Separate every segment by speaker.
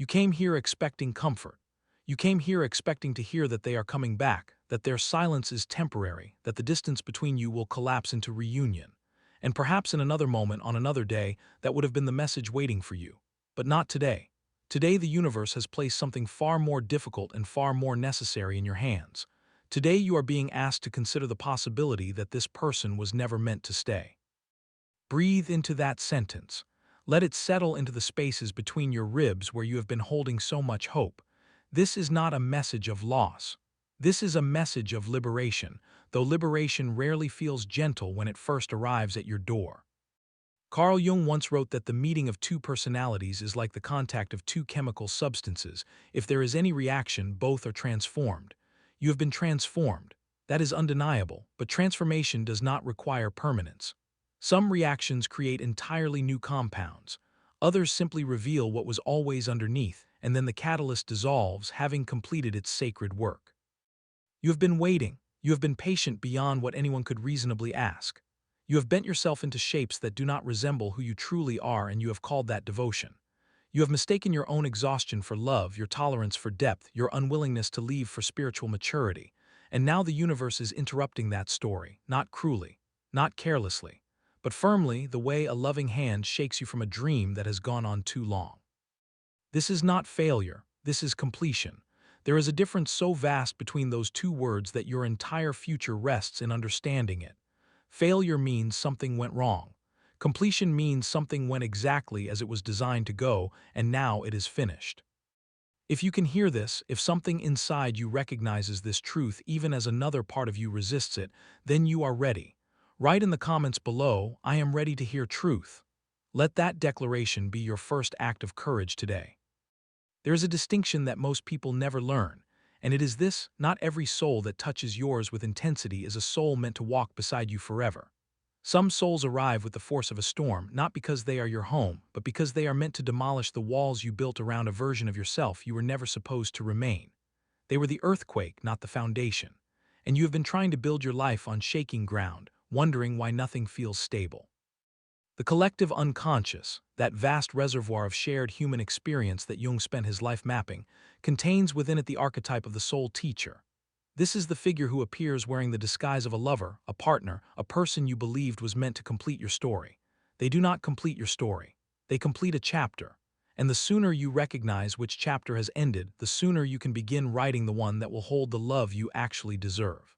Speaker 1: You came here expecting comfort. You came here expecting to hear that they are coming back, that their silence is temporary, that the distance between you will collapse into reunion. And perhaps in another moment, on another day, that would have been the message waiting for you. But not today. Today the universe has placed something far more difficult and far more necessary in your hands. Today you are being asked to consider the possibility that this person was never meant to stay. Breathe into that sentence. Let it settle into the spaces between your ribs where you have been holding so much hope. This is not a message of loss. This is a message of liberation, though liberation rarely feels gentle when it first arrives at your door. Carl Jung once wrote that the meeting of two personalities is like the contact of two chemical substances. If there is any reaction, both are transformed. You have been transformed. That is undeniable, but transformation does not require permanence. Some reactions create entirely new compounds. Others simply reveal what was always underneath, and then the catalyst dissolves, having completed its sacred work. You have been waiting. You have been patient beyond what anyone could reasonably ask. You have bent yourself into shapes that do not resemble who you truly are, and you have called that devotion. You have mistaken your own exhaustion for love, your tolerance for depth, your unwillingness to leave for spiritual maturity. And now the universe is interrupting that story, not cruelly, not carelessly, but firmly, the way a loving hand shakes you from a dream that has gone on too long. This is not failure, this is completion. There is a difference so vast between those two words that your entire future rests in understanding it. Failure means something went wrong. Completion means something went exactly as it was designed to go, and now it is finished. If you can hear this, if something inside you recognizes this truth even as another part of you resists it, then you are ready. Write in the comments below, "I am ready to hear truth." Let that declaration be your first act of courage today. There is a distinction that most people never learn, and it is this: not every soul that touches yours with intensity is a soul meant to walk beside you forever. Some souls arrive with the force of a storm, not because they are your home, but because they are meant to demolish the walls you built around a version of yourself you were never supposed to remain. They were the earthquake, not the foundation. And you have been trying to build your life on shaking ground, wondering why nothing feels stable. The collective unconscious, that vast reservoir of shared human experience that Jung spent his life mapping, contains within it the archetype of the soul teacher. This is the figure who appears wearing the disguise of a lover, a partner, a person you believed was meant to complete your story. They do not complete your story. They complete a chapter. And the sooner you recognize which chapter has ended, the sooner you can begin writing the one that will hold the love you actually deserve.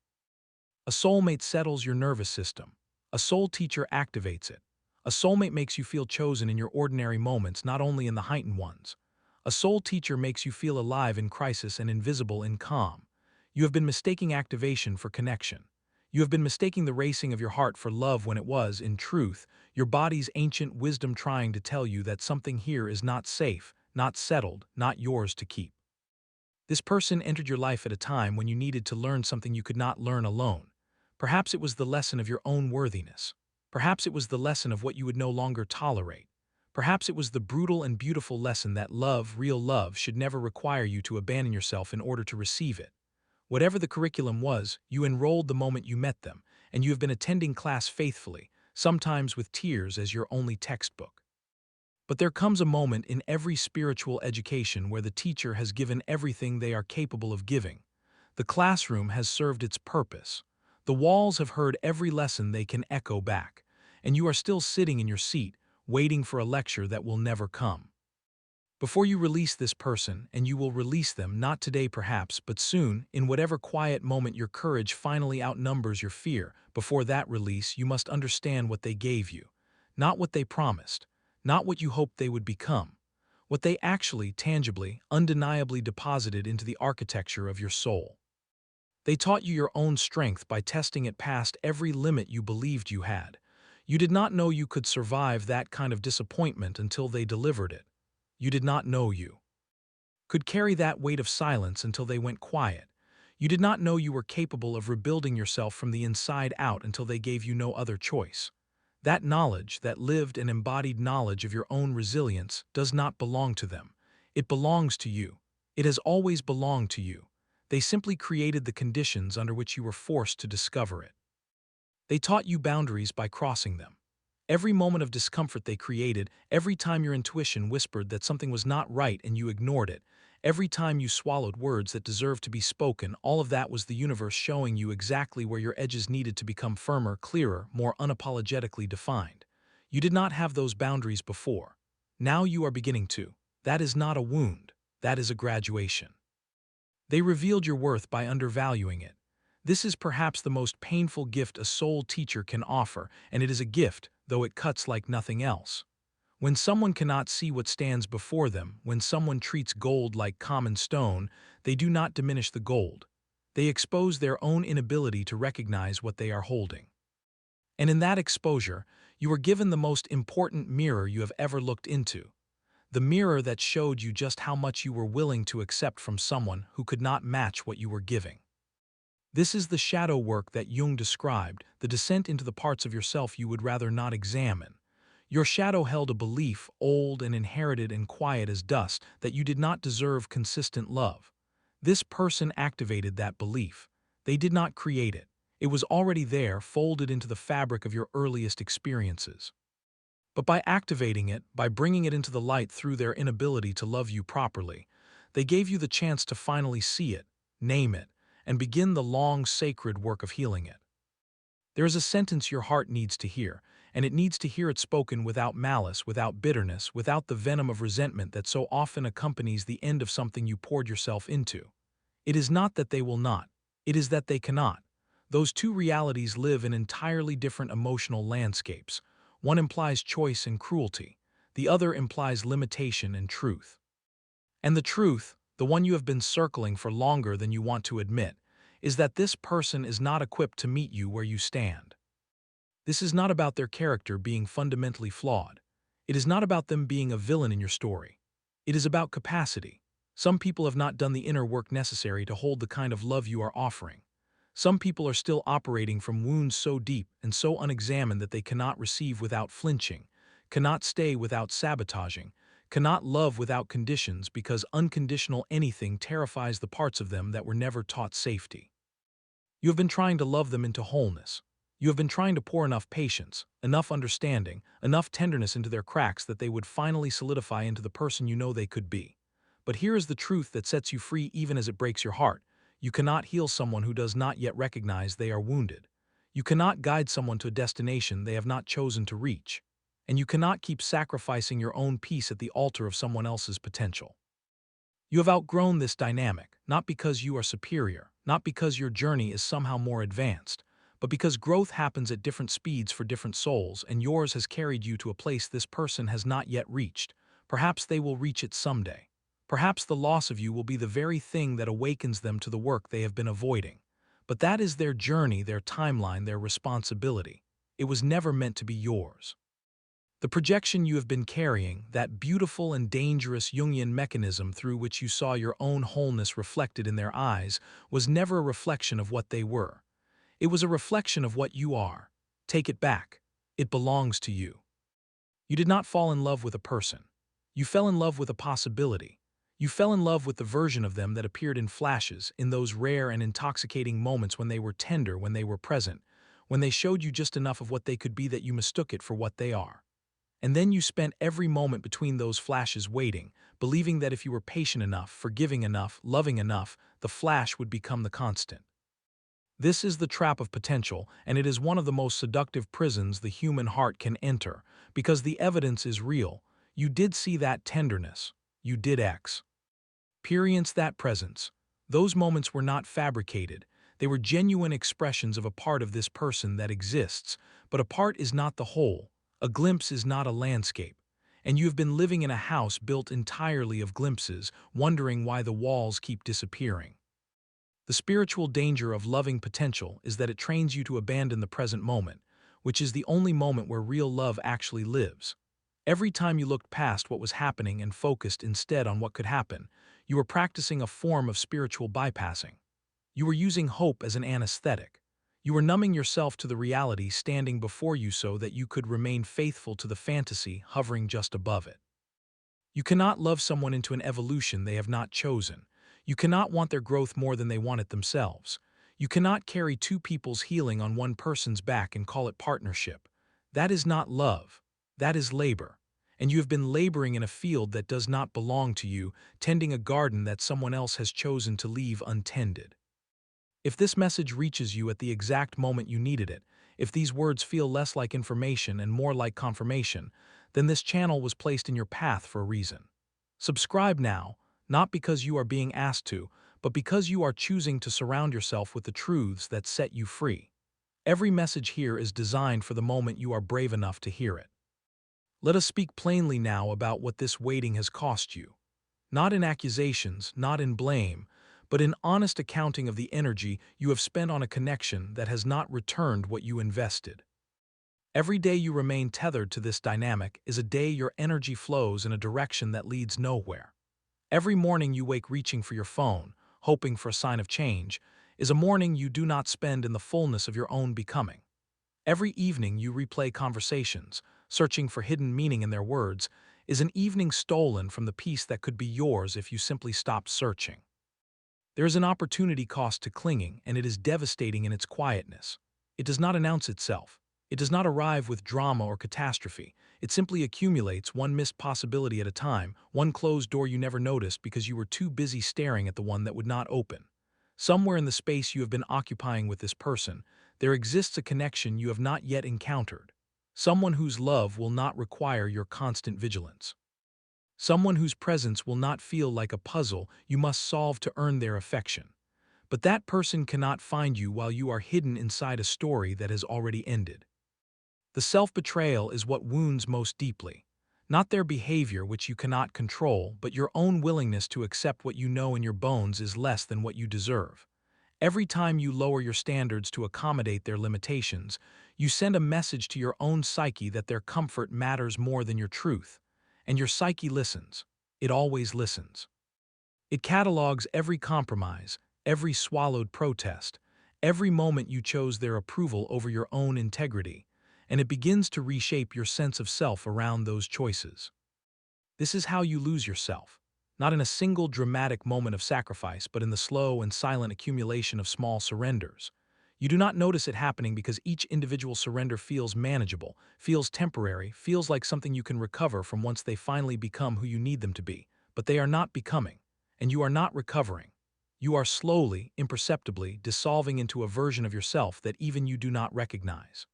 Speaker 1: A soulmate settles your nervous system. A soul teacher activates it. A soulmate makes you feel chosen in your ordinary moments, not only in the heightened ones. A soul teacher makes you feel alive in crisis and invisible in calm. You have been mistaking activation for connection. You have been mistaking the racing of your heart for love when it was, in truth, your body's ancient wisdom trying to tell you that something here is not safe, not settled, not yours to keep. This person entered your life at a time when you needed to learn something you could not learn alone. Perhaps it was the lesson of your own worthiness. Perhaps it was the lesson of what you would no longer tolerate. Perhaps it was the brutal and beautiful lesson that love, real love, should never require you to abandon yourself in order to receive it. Whatever the curriculum was, you enrolled the moment you met them, and you have been attending class faithfully, sometimes with tears as your only textbook. But there comes a moment in every spiritual education where the teacher has given everything they are capable of giving. The classroom has served its purpose. The walls have heard every lesson they can echo back, and you are still sitting in your seat, waiting for a lecture that will never come. Before you release this person, and you will release them not today perhaps, but soon, in whatever quiet moment your courage finally outnumbers your fear, before that release you must understand what they gave you. Not what they promised, not what you hoped they would become. What they actually, tangibly, undeniably deposited into the architecture of your soul. They taught you your own strength by testing it past every limit you believed you had. You did not know you could survive that kind of disappointment until they delivered it. You did not know you could carry that weight of silence until they went quiet. You did not know you were capable of rebuilding yourself from the inside out until they gave you no other choice. That knowledge, that lived and embodied knowledge of your own resilience, does not belong to them. It belongs to you. It has always belonged to you. They simply created the conditions under which you were forced to discover it. They taught you boundaries by crossing them. Every moment of discomfort they created, every time your intuition whispered that something was not right and you ignored it, every time you swallowed words that deserved to be spoken, all of that was the universe showing you exactly where your edges needed to become firmer, clearer, more unapologetically defined. You did not have those boundaries before. Now you are beginning to. That is not a wound. That is a graduation. They revealed your worth by undervaluing it. This is perhaps the most painful gift a soul teacher can offer, and it is a gift, though it cuts like nothing else. When someone cannot see what stands before them, when someone treats gold like common stone, they do not diminish the gold. They expose their own inability to recognize what they are holding. And in that exposure, you were given the most important mirror you have ever looked into. The mirror that showed you just how much you were willing to accept from someone who could not match what you were giving. This is the shadow work that Jung described, the descent into the parts of yourself you would rather not examine. Your shadow held a belief, old and inherited and quiet as dust, that you did not deserve consistent love. This person activated that belief. They did not create it. It was already there, folded into the fabric of your earliest experiences. But by activating it, by bringing it into the light through their inability to love you properly, they gave you the chance to finally see it, name it, and begin the long, sacred work of healing it. There is a sentence your heart needs to hear, and it needs to hear it spoken without malice, without bitterness, without the venom of resentment that so often accompanies the end of something you poured yourself into. It is not that they will not. It is that they cannot. Those two realities live in entirely different emotional landscapes. One implies choice and cruelty. The other implies limitation and truth. And the truth, the one you have been circling for longer than you want to admit, is that this person is not equipped to meet you where you stand. This is not about their character being fundamentally flawed. It is not about them being a villain in your story. It is about capacity. Some people have not done the inner work necessary to hold the kind of love you are offering. Some people are still operating from wounds so deep and so unexamined that they cannot receive without flinching, cannot stay without sabotaging, cannot love without conditions because unconditional anything terrifies the parts of them that were never taught safety. You have been trying to love them into wholeness. You have been trying to pour enough patience, enough understanding, enough tenderness into their cracks that they would finally solidify into the person you know they could be. But here is the truth that sets you free even as it breaks your heart. You cannot heal someone who does not yet recognize they are wounded. You cannot guide someone to a destination they have not chosen to reach. And you cannot keep sacrificing your own peace at the altar of someone else's potential. You have outgrown this dynamic, not because you are superior, not because your journey is somehow more advanced, but because growth happens at different speeds for different souls, and yours has carried you to a place this person has not yet reached. Perhaps they will reach it someday. Perhaps the loss of you will be the very thing that awakens them to the work they have been avoiding. But that is their journey, their timeline, their responsibility. It was never meant to be yours. The projection you have been carrying, that beautiful and dangerous Jungian mechanism through which you saw your own wholeness reflected in their eyes, was never a reflection of what they were. It was a reflection of what you are. Take it back. It belongs to you. You did not fall in love with a person. You fell in love with a possibility. You fell in love with the version of them that appeared in flashes, in those rare and intoxicating moments when they were tender, when they were present, when they showed you just enough of what they could be that you mistook it for what they are. And then you spent every moment between those flashes waiting, believing that if you were patient enough, forgiving enough, loving enough, the flash would become the constant. This is the trap of potential, and it is one of the most seductive prisons the human heart can enter, because the evidence is real. You did see that tenderness. You did experience that presence. Those moments were not fabricated. They were genuine expressions of a part of this person that exists, but a part is not the whole. A glimpse is not a landscape. And you have been living in a house built entirely of glimpses, wondering why the walls keep disappearing. The spiritual danger of loving potential is that it trains you to abandon the present moment, which is the only moment where real love actually lives. Every time you looked past what was happening and focused instead on what could happen, you were practicing a form of spiritual bypassing. You were using hope as an anesthetic. You were numbing yourself to the reality standing before you so that you could remain faithful to the fantasy hovering just above it. You cannot love someone into an evolution they have not chosen. You cannot want their growth more than they want it themselves. You cannot carry two people's healing on one person's back and call it partnership. That is not love. That is labor. And you have been laboring in a field that does not belong to you, tending a garden that someone else has chosen to leave untended. If this message reaches you at the exact moment you needed it, if these words feel less like information and more like confirmation, then this channel was placed in your path for a reason. Subscribe now, not because you are being asked to, but because you are choosing to surround yourself with the truths that set you free. Every message here is designed for the moment you are brave enough to hear it. Let us speak plainly now about what this waiting has cost you. Not in accusations, not in blame, but in honest accounting of the energy you have spent on a connection that has not returned what you invested. Every day you remain tethered to this dynamic is a day your energy flows in a direction that leads nowhere. Every morning you wake reaching for your phone, hoping for a sign of change, is a morning you do not spend in the fullness of your own becoming. Every evening you replay conversations, searching for hidden meaning in their words, is an evening stolen from the peace that could be yours if you simply stopped searching. There is an opportunity cost to clinging, and it is devastating in its quietness. It does not announce itself. It does not arrive with drama or catastrophe. It simply accumulates, one missed possibility at a time, one closed door you never noticed because you were too busy staring at the one that would not open. Somewhere in the space you have been occupying with this person, there exists a connection you have not yet encountered. Someone whose love will not require your constant vigilance. Someone whose presence will not feel like a puzzle you must solve to earn their affection. But that person cannot find you while you are hidden inside a story that has already ended. The self-betrayal is what wounds most deeply. Not their behavior, which you cannot control, but your own willingness to accept what you know in your bones is less than what you deserve. Every time you lower your standards to accommodate their limitations, you send a message to your own psyche that their comfort matters more than your truth. And your psyche listens. It always listens. It catalogs every compromise, every swallowed protest, every moment you chose their approval over your own integrity, and it begins to reshape your sense of self around those choices. This is how you lose yourself, not in a single dramatic moment of sacrifice, but in the slow and silent accumulation of small surrenders. You do not notice it happening because each individual surrender feels manageable, feels temporary, feels like something you can recover from once they finally become who you need them to be. But they are not becoming, and you are not recovering. You are slowly, imperceptibly dissolving into a version of yourself that even you do not recognize.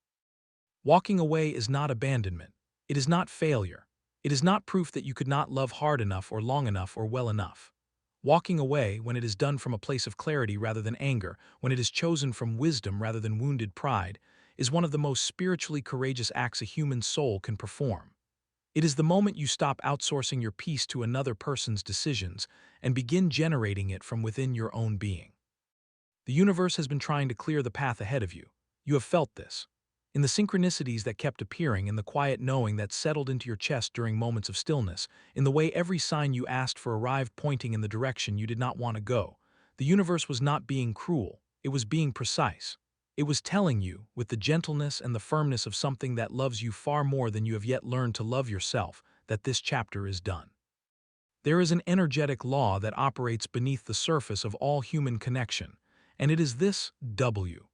Speaker 1: Walking away is not abandonment. It is not failure. It is not proof that you could not love hard enough or long enough or well enough. Walking away, when it is done from a place of clarity rather than anger, when it is chosen from wisdom rather than wounded pride, is one of the most spiritually courageous acts a human soul can perform. It is the moment you stop outsourcing your peace to another person's decisions and begin generating it from within your own being. The universe has been trying to clear the path ahead of you. You have felt this. In the synchronicities that kept appearing, in the quiet knowing that settled into your chest during moments of stillness, in the way every sign you asked for arrived pointing in the direction you did not want to go, the universe was not being cruel, it was being precise. It was telling you, with the gentleness and the firmness of something that loves you far more than you have yet learned to love yourself, that this chapter is done. There is an energetic law that operates beneath the surface of all human connection, and it is this W.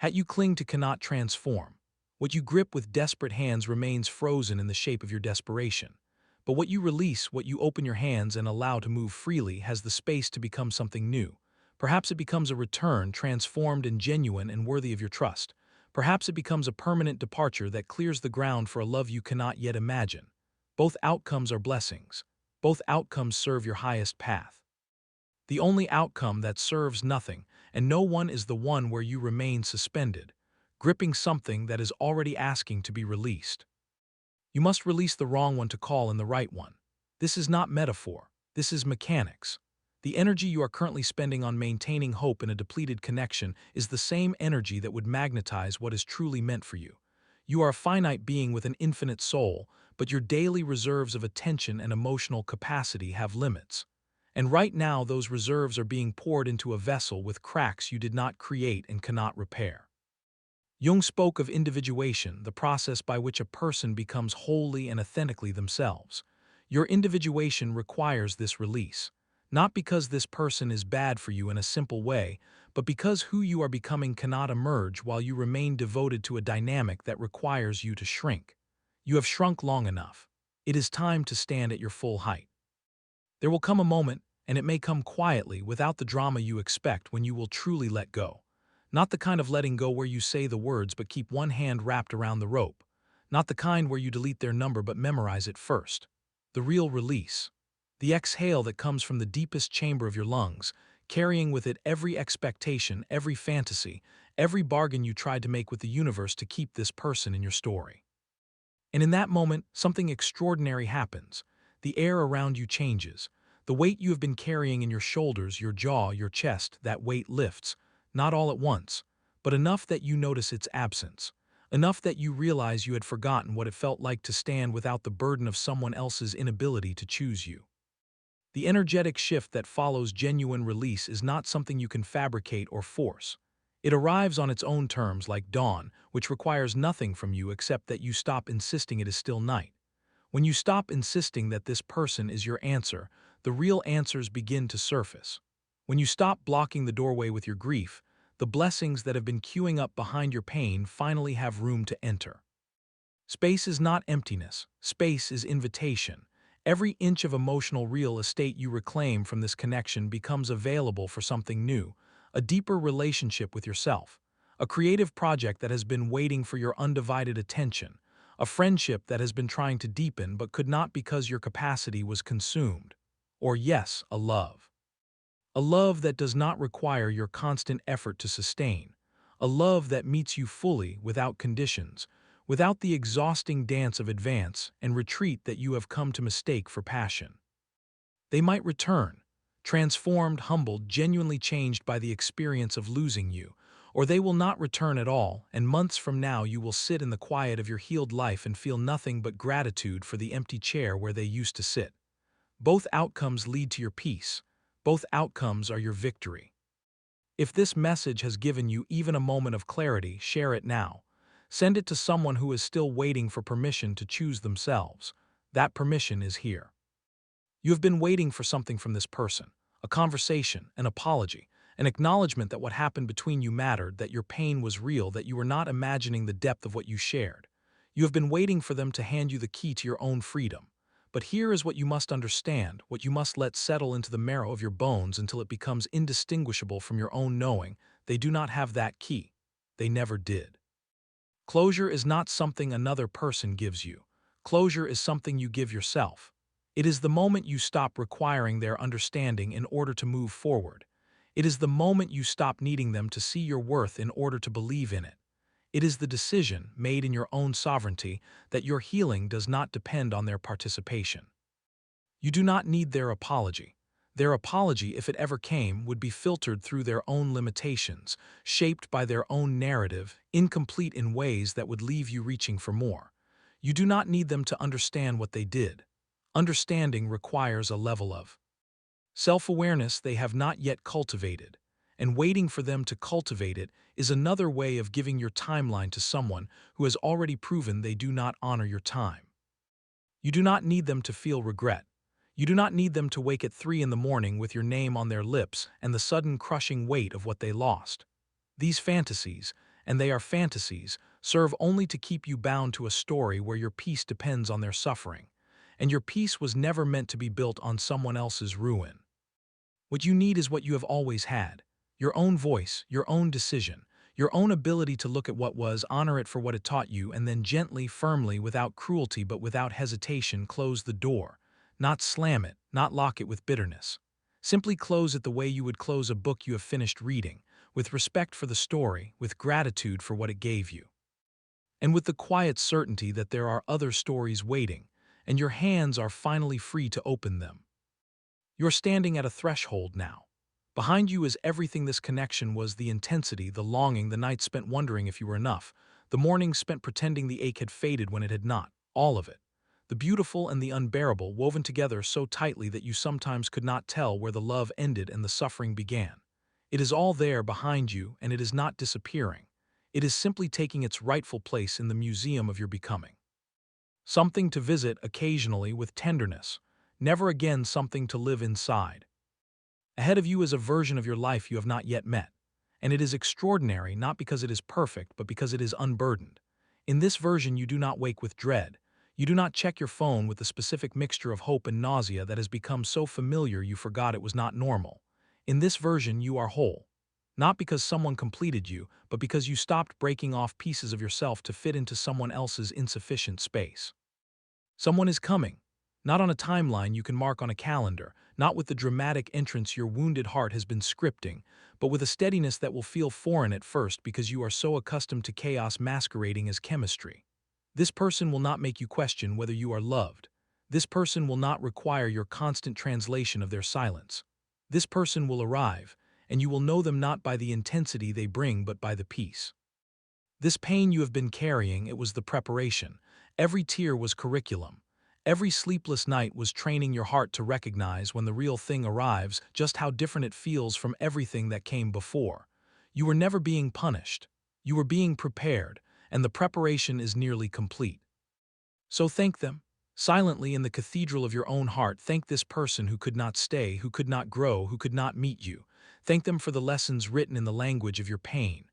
Speaker 1: Hat you cling to cannot transform. What you grip with desperate hands remains frozen in the shape of your desperation. But what you release, what you open your hands and allow to move freely, has the space to become something new. Perhaps it becomes a return, transformed and genuine and worthy of your trust. Perhaps it becomes a permanent departure that clears the ground for a love you cannot yet imagine. Both outcomes are blessings. Both outcomes serve your highest path. The only outcome that serves nothing, and no one, is the one where you remain suspended, gripping something that is already asking to be released. You must release the wrong one to call in the right one. This is not metaphor. This is mechanics. The energy you are currently spending on maintaining hope in a depleted connection is the same energy that would magnetize what is truly meant for you. You are a finite being with an infinite soul, but your daily reserves of attention and emotional capacity have limits. And right now, those reserves are being poured into a vessel with cracks you did not create and cannot repair. Jung spoke of individuation, the process by which a person becomes wholly and authentically themselves. Your individuation requires this release. Not because this person is bad for you in a simple way, but because who you are becoming cannot emerge while you remain devoted to a dynamic that requires you to shrink. You have shrunk long enough. It is time to stand at your full height. There will come a moment, and it may come quietly, without the drama you expect, when you will truly let go. Not the kind of letting go where you say the words but keep one hand wrapped around the rope. Not the kind where you delete their number but memorize it first. The real release. The exhale that comes from the deepest chamber of your lungs, carrying with it every expectation, every fantasy, every bargain you tried to make with the universe to keep this person in your story. And in that moment, something extraordinary happens. The air around you changes. The weight you have been carrying in your shoulders, your jaw, your chest, that weight lifts, not all at once, but enough that you notice its absence. Enough that you realize you had forgotten what it felt like to stand without the burden of someone else's inability to choose you. The energetic shift that follows genuine release is not something you can fabricate or force. It arrives on its own terms, like dawn, which requires nothing from you except that you stop insisting it is still night. When you stop insisting that this person is your answer, the real answers begin to surface. When you stop blocking the doorway with your grief, the blessings that have been queuing up behind your pain finally have room to enter. Space is not emptiness. Space is invitation. Every inch of emotional real estate you reclaim from this connection becomes available for something new, a deeper relationship with yourself, a creative project that has been waiting for your undivided attention, a friendship that has been trying to deepen but could not because your capacity was consumed. Or yes, a love. A love that does not require your constant effort to sustain. A love that meets you fully without conditions, without the exhausting dance of advance and retreat that you have come to mistake for passion. They might return, transformed, humbled, genuinely changed by the experience of losing you, or they will not return at all, and months from now you will sit in the quiet of your healed life and feel nothing but gratitude for the empty chair where they used to sit. Both outcomes lead to your peace. Both outcomes are your victory. If this message has given you even a moment of clarity, share it now. Send it to someone who is still waiting for permission to choose themselves. That permission is here. You have been waiting for something from this person, a conversation, an apology, an acknowledgement that what happened between you mattered, that your pain was real, that you were not imagining the depth of what you shared. You have been waiting for them to hand you the key to your own freedom. But here is what you must understand, what you must let settle into the marrow of your bones until it becomes indistinguishable from your own knowing. They do not have that key. They never did. Closure is not something another person gives you. Closure is something you give yourself. It is the moment you stop requiring their understanding in order to move forward. It is the moment you stop needing them to see your worth in order to believe in it. It is the decision, made in your own sovereignty, that your healing does not depend on their participation. You do not need their apology. Their apology, if it ever came, would be filtered through their own limitations, shaped by their own narrative, incomplete in ways that would leave you reaching for more. You do not need them to understand what they did. Understanding requires a level of self-awareness they have not yet cultivated, and waiting for them to cultivate it is another way of giving your timeline to someone who has already proven they do not honor your time. You do not need them to feel regret. You do not need them to wake at 3 in the morning with your name on their lips and the sudden crushing weight of what they lost. These fantasies, and they are fantasies, serve only to keep you bound to a story where your peace depends on their suffering, and your peace was never meant to be built on someone else's ruin. What you need is what you have always had: your own voice, your own decision, your own ability to look at what was, honor it for what it taught you, and then gently, firmly, without cruelty but without hesitation, close the door. Not slam it, not lock it with bitterness. Simply close it the way you would close a book you have finished reading, with respect for the story, with gratitude for what it gave you, and with the quiet certainty that there are other stories waiting, and your hands are finally free to open them. You're standing at a threshold now. Behind you is everything this connection was: the intensity, the longing, the nights spent wondering if you were enough, the mornings spent pretending the ache had faded when it had not, all of it. The beautiful and the unbearable, woven together so tightly that you sometimes could not tell where the love ended and the suffering began. It is all there behind you, and it is not disappearing. It is simply taking its rightful place in the museum of your becoming. Something to visit occasionally with tenderness, never again something to live inside. Ahead of you is a version of your life you have not yet met. And it is extraordinary not because it is perfect, but because it is unburdened. In this version, you do not wake with dread. You do not check your phone with the specific mixture of hope and nausea that has become so familiar you forgot it was not normal. In this version, you are whole. Not because someone completed you, but because you stopped breaking off pieces of yourself to fit into someone else's insufficient space. Someone is coming. Not on a timeline you can mark on a calendar, not with the dramatic entrance your wounded heart has been scripting, but with a steadiness that will feel foreign at first because you are so accustomed to chaos masquerading as chemistry. This person will not make you question whether you are loved. This person will not require your constant translation of their silence. This person will arrive, and you will know them not by the intensity they bring but by the peace. This pain you have been carrying, it was the preparation. Every tear was curriculum. Every sleepless night was training your heart to recognize when the real thing arrives just how different it feels from everything that came before. You were never being punished. You were being prepared, and the preparation is nearly complete. So thank them. Silently in the cathedral of your own heart, thank this person who could not stay, who could not grow, who could not meet you. Thank them for the lessons written in the language of your pain.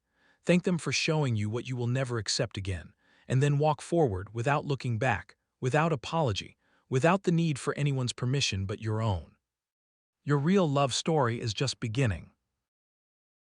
Speaker 1: Thank them for showing you what you will never accept again. And then walk forward without looking back, without apology, without the need for anyone's permission but your own. Your real love story is just beginning.